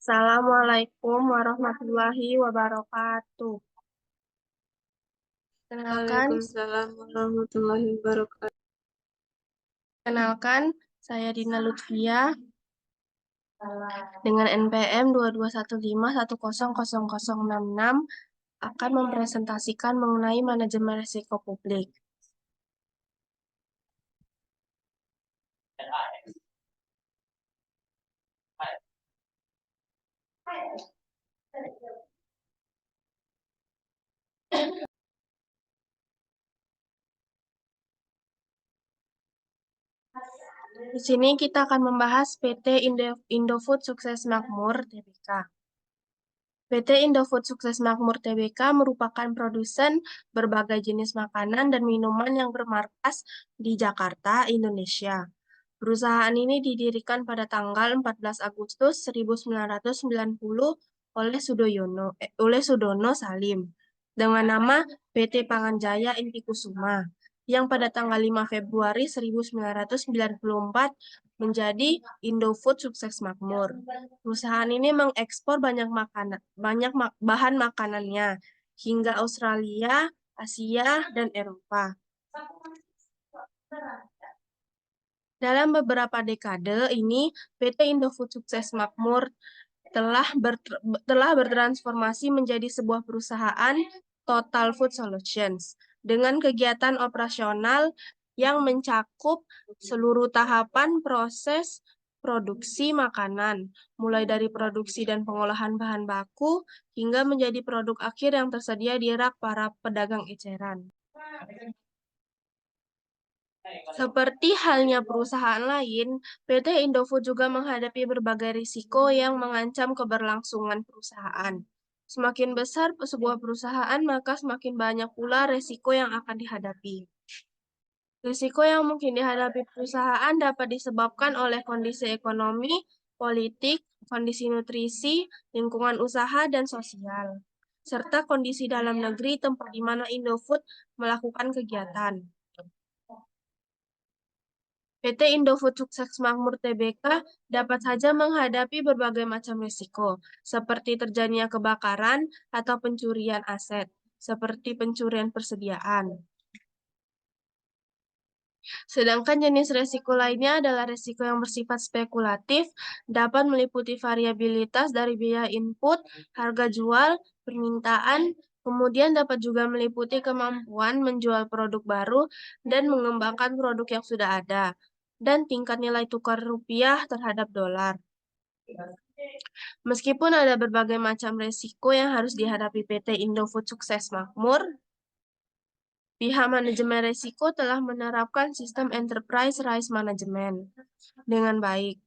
Assalamualaikum warahmatullahi wabarakatuh. Kenalkan, Waalaikumsalam warahmatullahi wabarakatuh. kenalkan, saya Dina Lutfia dengan NPM 2215100066 akan mempresentasikan mengenai manajemen risiko publik. Di sini kita akan membahas PT Indofood Sukses Makmur Tbk. PT Indofood Sukses Makmur Tbk merupakan produsen berbagai jenis makanan dan minuman yang bermarkas di Jakarta, Indonesia. Perusahaan ini didirikan pada tanggal 14 Agustus 1990 oleh Sudono Salim dengan nama PT Panganjaya Inti Kusuma yang pada tanggal 5 Februari 1994 menjadi Indofood Sukses Makmur. Perusahaan ini mengekspor banyak bahan makanannya hingga Australia, Asia, dan Eropa. Dalam beberapa dekade ini, PT Indofood Sukses Makmur telah bertransformasi menjadi sebuah perusahaan Total Food Solutions dengan kegiatan operasional yang mencakup seluruh tahapan proses produksi makanan, mulai dari produksi dan pengolahan bahan baku hingga menjadi produk akhir yang tersedia di rak para pedagang eceran. Seperti halnya perusahaan lain, PT Indofood juga menghadapi berbagai risiko yang mengancam keberlangsungan perusahaan. Semakin besar sebuah perusahaan, maka semakin banyak pula risiko yang akan dihadapi. Risiko yang mungkin dihadapi perusahaan dapat disebabkan oleh kondisi ekonomi, politik, kondisi nutrisi, lingkungan usaha, dan sosial, serta kondisi dalam negeri tempat di mana Indofood melakukan kegiatan. PT Indofood Sukses Makmur Tbk dapat saja menghadapi berbagai macam risiko, seperti terjadinya kebakaran atau pencurian aset, seperti pencurian persediaan. Sedangkan jenis risiko lainnya adalah risiko yang bersifat spekulatif, dapat meliputi variabilitas dari biaya input, harga jual, permintaan, kemudian dapat juga meliputi kemampuan menjual produk baru dan mengembangkan produk yang sudah ada, dan tingkat nilai tukar rupiah terhadap dolar. Meskipun ada berbagai macam risiko yang harus dihadapi PT Indofood Sukses Makmur, pihak manajemen risiko telah menerapkan sistem enterprise risk management dengan baik.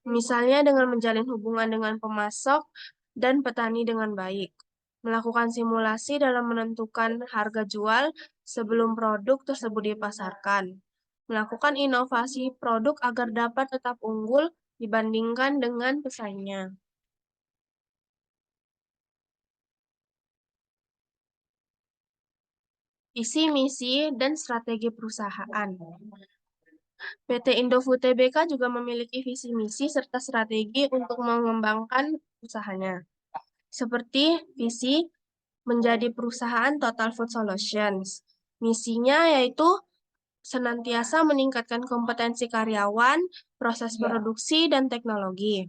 Misalnya dengan menjalin hubungan dengan pemasok dan petani dengan baik. Melakukan simulasi dalam menentukan harga jual sebelum produk tersebut dipasarkan. Melakukan inovasi produk agar dapat tetap unggul dibandingkan dengan pesaingnya. Visi, misi, dan strategi perusahaan. PT Indofood Tbk juga memiliki visi misi serta strategi untuk mengembangkan usahanya. Seperti visi menjadi perusahaan Total Food Solutions. Misinya yaitu senantiasa meningkatkan kompetensi karyawan, proses produksi, dan teknologi.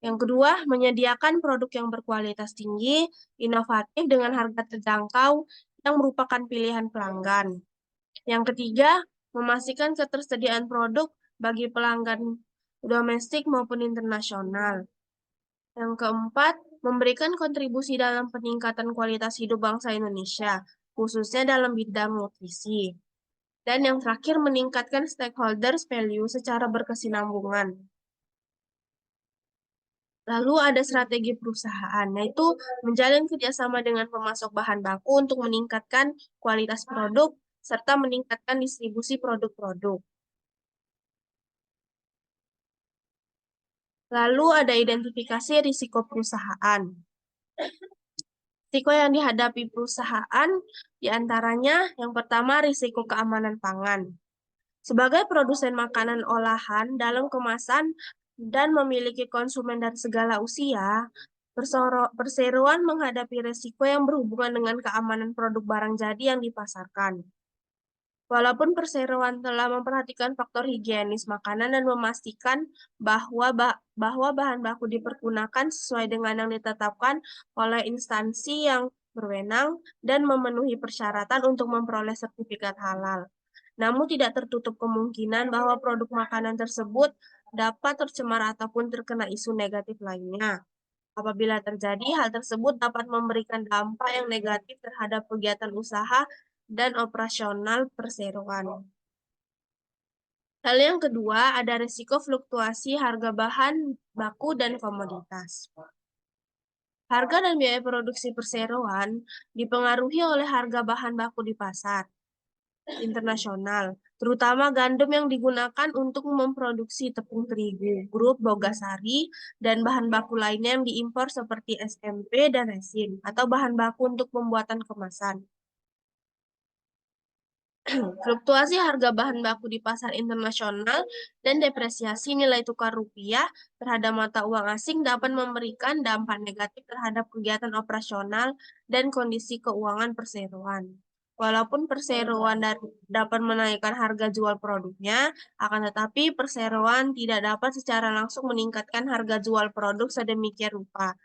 Yang kedua, menyediakan produk yang berkualitas tinggi, inovatif dengan harga terjangkau yang merupakan pilihan pelanggan. Yang ketiga, memastikan ketersediaan produk bagi pelanggan domestik maupun internasional. Yang keempat, memberikan kontribusi dalam peningkatan kualitas hidup bangsa Indonesia, khususnya dalam bidang nutrisi. Dan yang terakhir, meningkatkan stakeholders value secara berkesinambungan. Lalu ada strategi perusahaan, yaitu menjalin kerjasama dengan pemasok bahan baku untuk meningkatkan kualitas produk, serta meningkatkan distribusi produk-produk. Lalu ada identifikasi risiko perusahaan. Risiko yang dihadapi perusahaan diantaranya yang pertama risiko keamanan pangan. Sebagai produsen makanan olahan dalam kemasan, dan memiliki konsumen dari segala usia, perseroan menghadapi resiko yang berhubungan dengan keamanan produk barang jadi yang dipasarkan. Walaupun perseroan telah memperhatikan faktor higienis makanan dan memastikan bahwa bahan baku dipergunakan sesuai dengan yang ditetapkan oleh instansi yang berwenang dan memenuhi persyaratan untuk memperoleh sertifikat halal. Namun tidak tertutup kemungkinan bahwa produk makanan tersebut dapat tercemar ataupun terkena isu negatif lainnya. Apabila terjadi, hal tersebut dapat memberikan dampak yang negatif terhadap kegiatan usaha dan operasional perseroan. Hal yang kedua, ada risiko fluktuasi harga bahan baku dan komoditas. Harga dan biaya produksi perseroan dipengaruhi oleh harga bahan baku di pasar internasional, terutama gandum yang digunakan untuk memproduksi tepung terigu, grup bogasari, dan bahan baku lainnya yang diimpor seperti SMP dan resin, atau bahan baku untuk pembuatan kemasan. Fluktuasi harga bahan baku di pasar internasional dan depresiasi nilai tukar rupiah terhadap mata uang asing dapat memberikan dampak negatif terhadap kegiatan operasional dan kondisi keuangan perseroan. Walaupun perseroan dapat menaikkan harga jual produknya, akan tetapi perseroan tidak dapat secara langsung meningkatkan harga jual produk sedemikian rupa.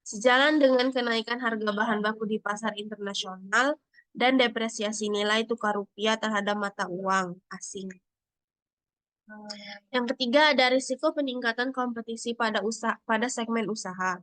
Sejalan dengan kenaikan harga bahan baku di pasar internasional dan depresiasi nilai tukar rupiah terhadap mata uang asing. Yang ketiga, ada risiko peningkatan kompetisi pada segmen usaha.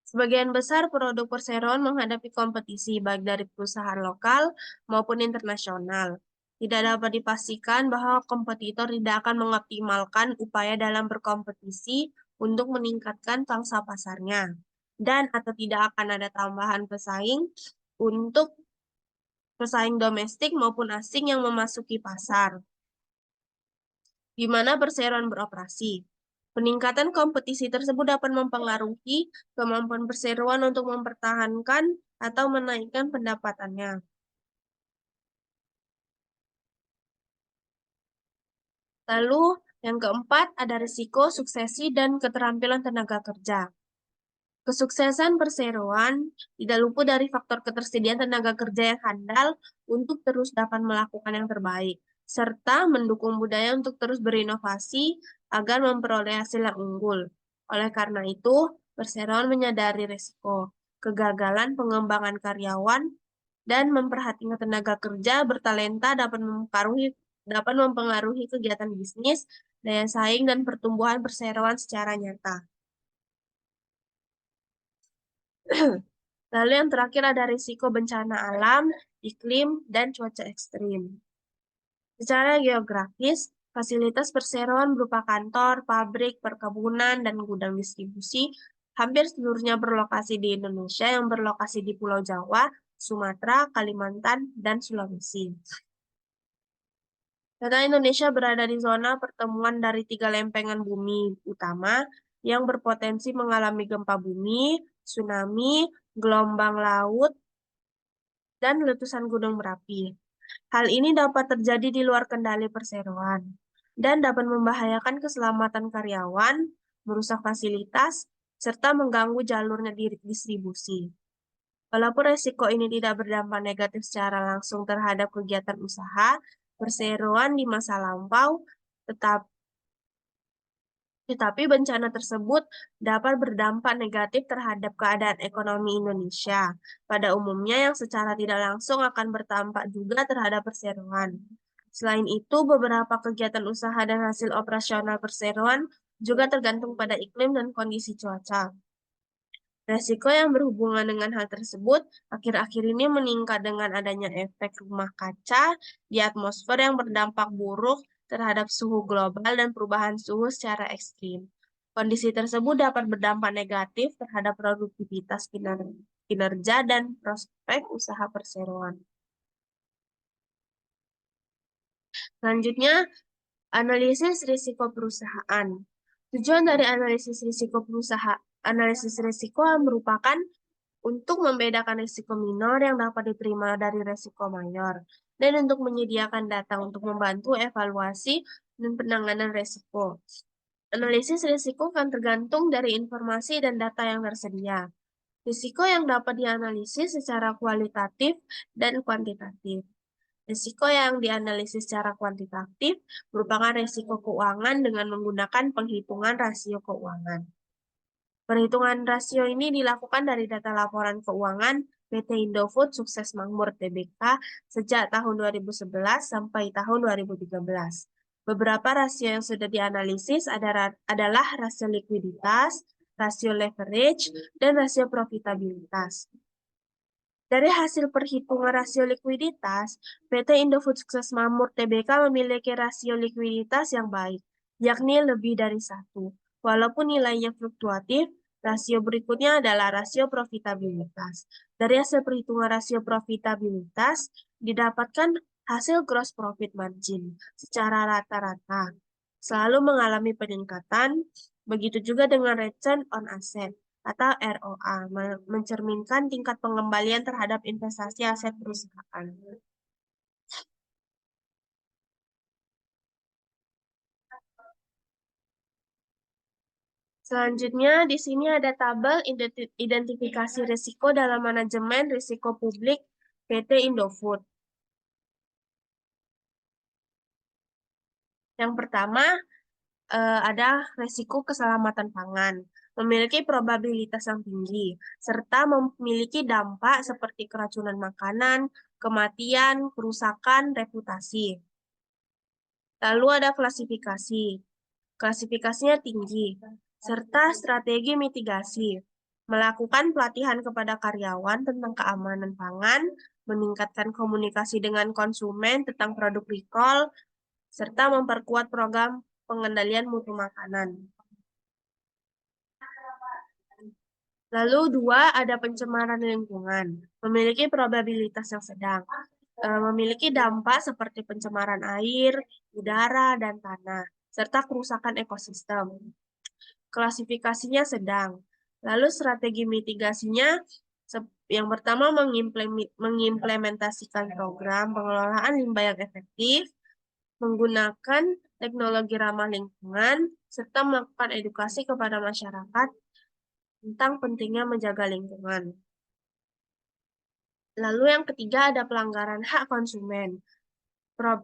Sebagian besar produk perseroan menghadapi kompetisi baik dari perusahaan lokal maupun internasional. Tidak dapat dipastikan bahwa kompetitor tidak akan mengoptimalkan upaya dalam berkompetisi untuk meningkatkan pangsa pasarnya, dan atau tidak akan ada tambahan pesaing untuk pesaing domestik maupun asing yang memasuki pasar, di mana perseroan beroperasi. Peningkatan kompetisi tersebut dapat mempengaruhi kemampuan perseroan untuk mempertahankan atau menaikkan pendapatannya. Lalu, yang keempat, ada risiko suksesi dan keterampilan tenaga kerja. Kesuksesan perseroan tidak luput dari faktor ketersediaan tenaga kerja yang handal untuk terus dapat melakukan yang terbaik, serta mendukung budaya untuk terus berinovasi agar memperoleh hasil yang unggul. Oleh karena itu, perseroan menyadari risiko kegagalan pengembangan karyawan dan memperhatikan tenaga kerja bertalenta dapat mempengaruhi kegiatan bisnis, daya saing, dan pertumbuhan perseroan secara nyata. Lalu yang terakhir ada risiko bencana alam, iklim, dan cuaca ekstrim. Secara geografis, fasilitas perseroan berupa kantor, pabrik, perkebunan, dan gudang distribusi hampir seluruhnya berlokasi di Indonesia yang berlokasi di Pulau Jawa, Sumatera, Kalimantan, dan Sulawesi. Data Indonesia berada di zona pertemuan dari 3 lempengan bumi utama yang berpotensi mengalami gempa bumi, tsunami, gelombang laut, dan letusan gunung berapi. Hal ini dapat terjadi di luar kendali perseroan dan dapat membahayakan keselamatan karyawan, merusak fasilitas, serta mengganggu jalurnya distribusi. Walaupun resiko ini tidak berdampak negatif secara langsung terhadap kegiatan usaha perseroan di masa lampau, tetapi bencana tersebut dapat berdampak negatif terhadap keadaan ekonomi Indonesia pada umumnya yang secara tidak langsung akan berdampak juga terhadap perseroan. Selain itu, beberapa kegiatan usaha dan hasil operasional perseroan juga tergantung pada iklim dan kondisi cuaca. Resiko yang berhubungan dengan hal tersebut akhir-akhir ini meningkat dengan adanya efek rumah kaca di atmosfer yang berdampak buruk terhadap suhu global dan perubahan suhu secara ekstrim. Kondisi tersebut dapat berdampak negatif terhadap produktivitas kinerja dan prospek usaha perseroan. Selanjutnya, analisis risiko perusahaan. Tujuan dari analisis risiko merupakan untuk membedakan risiko minor yang dapat diterima dari risiko mayor, dan untuk menyediakan data untuk membantu evaluasi dan penanganan risiko. Analisis risiko akan tergantung dari informasi dan data yang tersedia. Risiko yang dapat dianalisis secara kualitatif dan kuantitatif. Risiko yang dianalisis secara kuantitatif merupakan risiko keuangan dengan menggunakan penghitungan rasio keuangan. Perhitungan rasio ini dilakukan dari data laporan keuangan PT Indofood Sukses Makmur Tbk sejak tahun 2011 sampai tahun 2013. Beberapa rasio yang sudah dianalisis adalah rasio likuiditas, rasio leverage, dan rasio profitabilitas. Dari hasil perhitungan rasio likuiditas, PT Indofood Sukses Makmur Tbk memiliki rasio likuiditas yang baik, yakni lebih dari 1. Walaupun nilainya fluktuatif, rasio berikutnya adalah rasio profitabilitas. Dari hasil perhitungan rasio profitabilitas, didapatkan hasil gross profit margin secara rata-rata selalu mengalami peningkatan, begitu juga dengan return on asset atau ROA, mencerminkan tingkat pengembalian terhadap investasi aset perusahaan. Selanjutnya, di sini ada tabel identifikasi risiko dalam manajemen risiko publik PT Indofood. Yang pertama, ada risiko keselamatan pangan, memiliki probabilitas yang tinggi, serta memiliki dampak seperti keracunan makanan, kematian, kerusakan, reputasi. Lalu ada klasifikasi. Klasifikasinya tinggi, serta strategi mitigasi. Melakukan pelatihan kepada karyawan tentang keamanan pangan, meningkatkan komunikasi dengan konsumen tentang produk recall, serta memperkuat program pengendalian mutu makanan. Lalu 2, ada pencemaran lingkungan, memiliki probabilitas yang sedang, memiliki dampak seperti pencemaran air, udara, dan tanah, serta kerusakan ekosistem. Klasifikasinya sedang. Lalu strategi mitigasinya, yang pertama mengimplementasikan program pengelolaan limbah yang efektif, menggunakan teknologi ramah lingkungan, serta melakukan edukasi kepada masyarakat tentang pentingnya menjaga lingkungan. Lalu yang ketiga ada pelanggaran hak konsumen.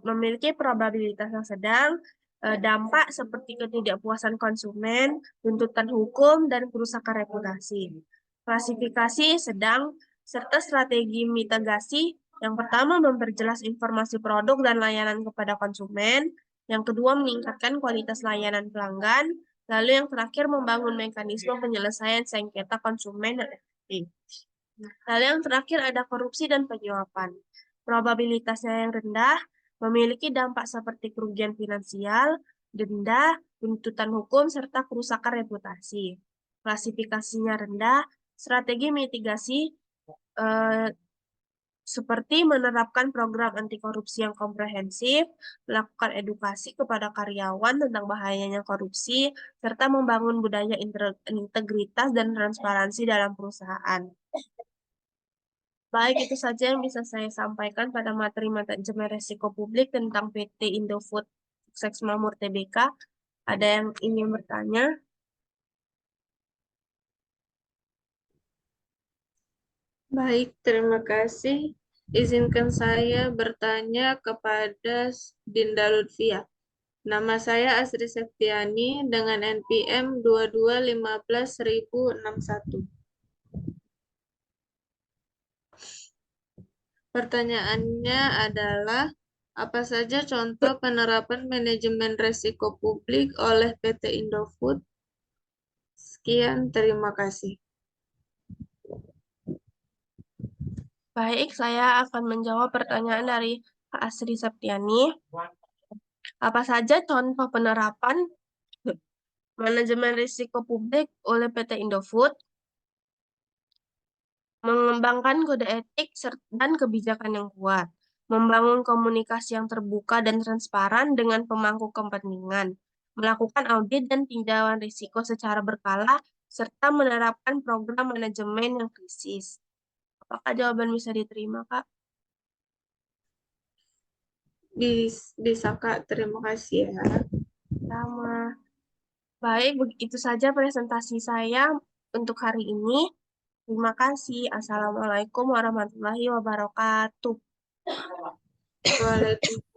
Memiliki probabilitas yang sedang, dampak seperti ketidakpuasan konsumen, tuntutan hukum, dan kerusakan reputasi. Klasifikasi sedang, serta strategi mitigasi. Yang pertama, memperjelas informasi produk dan layanan kepada konsumen. Yang kedua, meningkatkan kualitas layanan pelanggan. Lalu yang terakhir, membangun mekanisme penyelesaian sengketa konsumen yang efektif. Lalu yang terakhir ada korupsi dan penyuapan. Probabilitasnya yang rendah, memiliki dampak seperti kerugian finansial, denda, tuntutan hukum, serta kerusakan reputasi. Klasifikasinya rendah, strategi mitigasi seperti menerapkan program anti korupsi yang komprehensif, melakukan edukasi kepada karyawan tentang bahayanya korupsi, serta membangun budaya integritas dan transparansi dalam perusahaan. Baik, itu saja yang bisa saya sampaikan pada materi manajemen resiko publik tentang PT Indofood Sukses Makmur Tbk. Ada yang ingin bertanya? Baik, terima kasih. Izinkan saya bertanya kepada Dinda Lutfia. Nama saya Asri Septiani dengan NPM 2215.1061. Pertanyaannya adalah, apa saja contoh penerapan manajemen risiko publik oleh PT Indofood? Sekian, terima kasih. Baik, saya akan menjawab pertanyaan dari Pak Asri Septiani. Apa saja contoh penerapan manajemen risiko publik oleh PT Indofood? Mengembangkan kode etik dan kebijakan yang kuat, membangun komunikasi yang terbuka dan transparan dengan pemangku kepentingan, melakukan audit dan tinjauan risiko secara berkala, serta menerapkan program manajemen yang krisis. Apakah jawaban bisa diterima, Kak? Bisa, Kak. Terima kasih ya. Sama. Baik, begitu saja presentasi saya untuk hari ini. Terima kasih. Assalamualaikum warahmatullahi wabarakatuh. Waalaikumsalam.